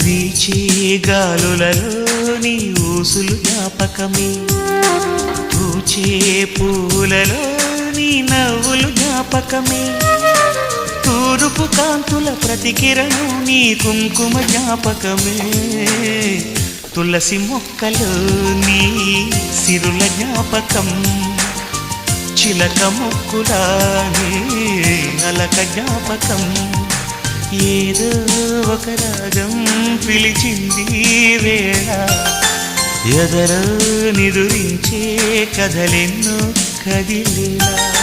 వీచే గాలులలో నీ ఊసులు జ్ఞాపకమే, పూచే పూలలో నీ నవ్వులు జ్ఞాపకమే, తూరుపు కాంతుల ప్రతికిరణం నీ కుంకుమ జ్ఞాపకమే, తులసి మొక్కలో నీ సిరుల జ్ఞాపకం, చిలక మొక్కులా నీ అలక జ్ఞాపకం, ఏదో ఒక రాగం పిలిచింది వేళ, ఎదరో నిదురించే కథలెన్నో కదిలేలా.